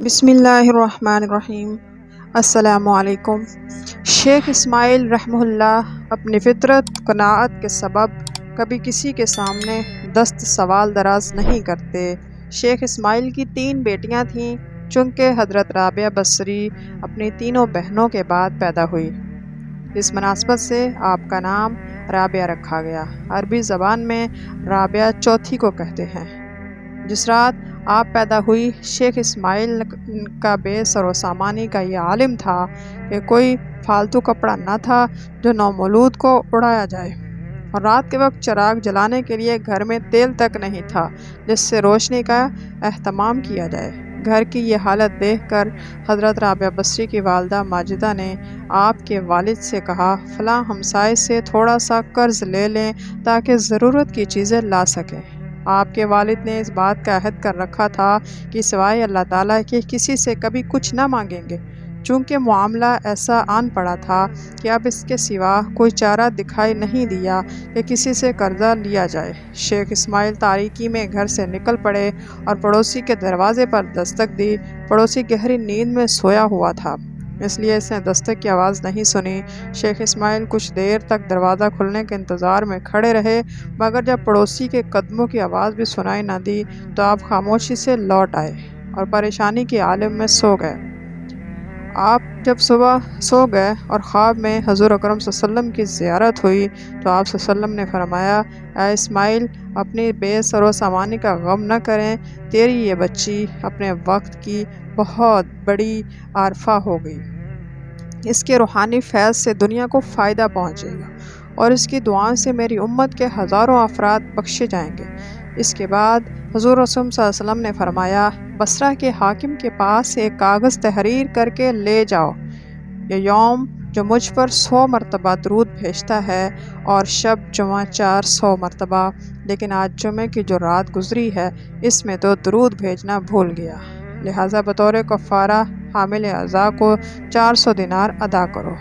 بسم اللہ الرحمن الرحیم۔ السلام علیکم۔ شیخ اسماعیل رحمہ اللہ اپنی فطرت قناعت کے سبب کبھی کسی کے سامنے دست سوال دراز نہیں کرتے۔ شیخ اسماعیل کی 3 بیٹیاں تھیں، چونکہ حضرت رابعہ بصری اپنی تینوں بہنوں کے بعد پیدا ہوئی۔ اس مناسبت سے آپ کا نام رابعہ رکھا گیا۔ عربی زبان میں رابعہ چوتھی کو کہتے ہیں۔ جس رات آپ پیدا ہوئی، شیخ اسماعیل کا بے سر و سامانی کا یہ عالم تھا کہ کوئی فالتو کپڑا نہ تھا جو نومولود کو اڑایا جائے، اور رات کے وقت چراغ جلانے کے لیے گھر میں تیل تک نہیں تھا جس سے روشنی کا اہتمام کیا جائے۔ گھر کی یہ حالت دیکھ کر حضرت رابعہ بصری کی والدہ ماجدہ نے آپ کے والد سے کہا، فلاں ہمسائے سے تھوڑا سا قرض لے لیں تاکہ ضرورت کی چیزیں لا سکیں۔ آپ کے والد نے اس بات کا عہد کر رکھا تھا کہ سوائے اللہ تعالیٰ کے کسی سے کبھی کچھ نہ مانگیں گے۔ چونکہ معاملہ ایسا آن پڑا تھا کہ اب اس کے سوا کوئی چارہ دکھائی نہیں دیا کہ کسی سے قرضہ لیا جائے۔ شیخ اسماعیل تاریکی میں گھر سے نکل پڑے اور پڑوسی کے دروازے پر دستک دی۔ پڑوسی گہری نیند میں سویا ہوا تھا، اس لیے اس نے دستک کی آواز نہیں سنی۔ شیخ اسماعیل کچھ دیر تک دروازہ کھلنے کے انتظار میں کھڑے رہے، مگر جب پڑوسی کے قدموں کی آواز بھی سنائی نہ دی تو آپ خاموشی سے لوٹ آئے اور پریشانی کے عالم میں سو گئے۔ آپ جب صبح سو گئے اور خواب میں حضور اکرم صلی اللہ علیہ وسلم کی زیارت ہوئی تو آپ صلی اللہ علیہ وسلم نے فرمایا، اے اسماعیل، اپنی بے سر و سامانی کا غم نہ کریں، تیری یہ بچی اپنے وقت کی بہت بڑی عارفہ ہو گئی۔ اس کے روحانی فیض سے دنیا کو فائدہ پہنچے گا اور اس کی دعاؤں سے میری امت کے ہزاروں افراد بخشے جائیں گے۔ اس کے بعد حضور رسول صلی اللہ علیہ وسلم نے فرمایا، بصرہ کے حاکم کے پاس ایک کاغذ تحریر کر کے لے جاؤ، یہ یوم جو مجھ پر 100 مرتبہ درود بھیجتا ہے اور شب جمعہ 400 مرتبہ، لیکن آج جمعہ کی جو رات گزری ہے اس میں تو درود بھیجنا بھول گیا، لہٰذا بطور کفارہ حامل اعضاء کو 400 دینار ادا کرو۔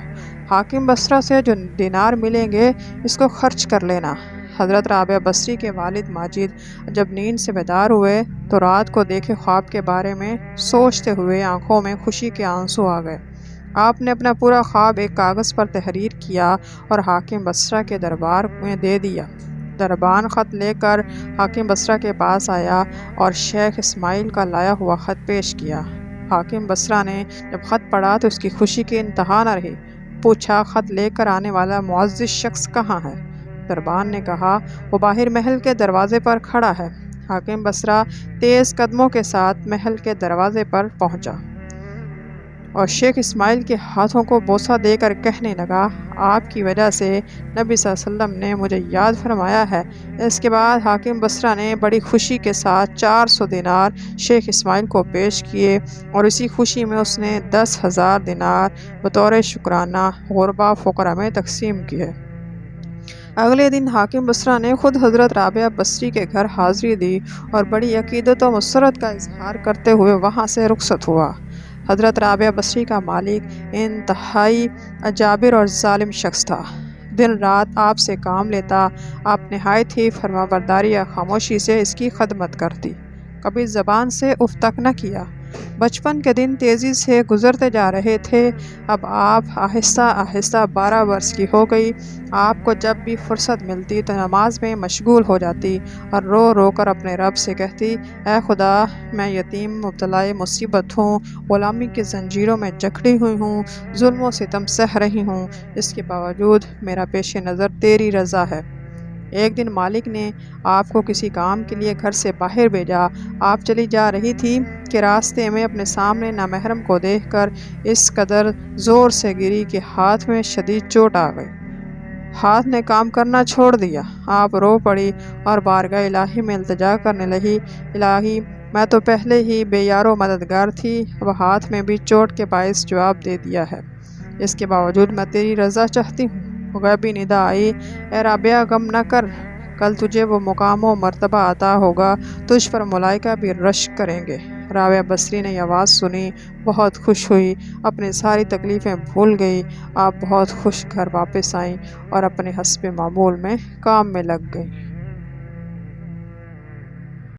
حاکم بصرہ سے جو دینار ملیں گے اس کو خرچ کر لینا۔ حضرت رابعہ بصری کے والد ماجد جب نیند سے بیدار ہوئے تو رات کو دیکھے خواب کے بارے میں سوچتے ہوئے آنکھوں میں خوشی کے آنسو آ گئے۔ آپ نے اپنا پورا خواب ایک کاغذ پر تحریر کیا اور حاکم بصرہ کے دربار میں دے دیا۔ دربان خط لے کر حاکم بصرہ کے پاس آیا اور شیخ اسماعیل کا لایا ہوا خط پیش کیا۔ حاکم بصرہ نے جب خط پڑھا تو اس کی خوشی کی انتہا نہ رہی۔ پوچھا، خط لے کر آنے والا معزز شخص کہاں ہے؟ دربان نے کہا، وہ باہر محل کے دروازے پر کھڑا ہے۔ حاکم بصرہ تیز قدموں کے ساتھ محل کے دروازے پر پہنچا اور شیخ اسماعیل کے ہاتھوں کو بوسہ دے کر کہنے لگا، آپ کی وجہ سے نبی صلی اللہ علیہ وسلم نے مجھے یاد فرمایا ہے۔ اس کے بعد حاکم بصرہ نے بڑی خوشی کے ساتھ 400 دینار شیخ اسماعیل کو پیش کیے اور اسی خوشی میں اس نے 10,000 دینار بطور شکرانہ غربا فقراء میں تقسیم کیے۔ اگلے دن حاکم بصرہ نے خود حضرت رابعہ بصری کے گھر حاضری دی اور بڑی عقیدت و مسرت کا اظہار کرتے ہوئے وہاں سے رخصت ہوا۔ حضرت رابعہ بصری کا مالک انتہائی جابر اور ظالم شخص تھا، دن رات آپ سے کام لیتا۔ آپ نہایت ہی فرمانبرداری یا خاموشی سے اس کی خدمت کرتی، کبھی زبان سے اف تک نہ کیا۔ بچپن کے دن تیزی سے گزرتے جا رہے تھے، اب آپ آہستہ آہستہ 12 برس کی ہو گئی۔ آپ کو جب بھی فرصت ملتی تو نماز میں مشغول ہو جاتی اور رو رو کر اپنے رب سے کہتی، اے خدا، میں یتیم مبتلا مصیبت ہوں، غلامی کی زنجیروں میں جکڑی ہوئی ہوں، ظلم و ستم سہ رہی ہوں، اس کے باوجود میرا پیش نظر تیری رضا ہے۔ ایک دن مالک نے آپ کو کسی کام کے لیے گھر سے باہر بھیجا۔ آپ چلی جا رہی تھی کہ راستے میں اپنے سامنے نامحرم کو دیکھ کر اس قدر زور سے گری کہ ہاتھ میں شدید چوٹ آ گئی۔ ہاتھ نے کام کرنا چھوڑ دیا۔ آپ رو پڑی اور بارگاہ الہی میں التجا کرنے لگی، الہی، میں تو پہلے ہی بے یار و مددگار تھی، اب ہاتھ میں بھی چوٹ کے باعث جواب دے دیا ہے، اس کے باوجود میں تیری رضا چاہتی ہوں۔ غیبی ندا آئی، اے رابعہ، غم نہ کر، کل تجھے وہ مقام و مرتبہ عطا ہوگا، تجھ پر ملائکہ بھی رشک کریں گے۔ رابعہ بصری نے یہ آواز سنی، بہت خوش ہوئی، اپنی ساری تکلیفیں بھول گئی۔ آپ بہت خوش گھر واپس آئیں اور اپنے حسب معمول میں کام میں لگ گئیں۔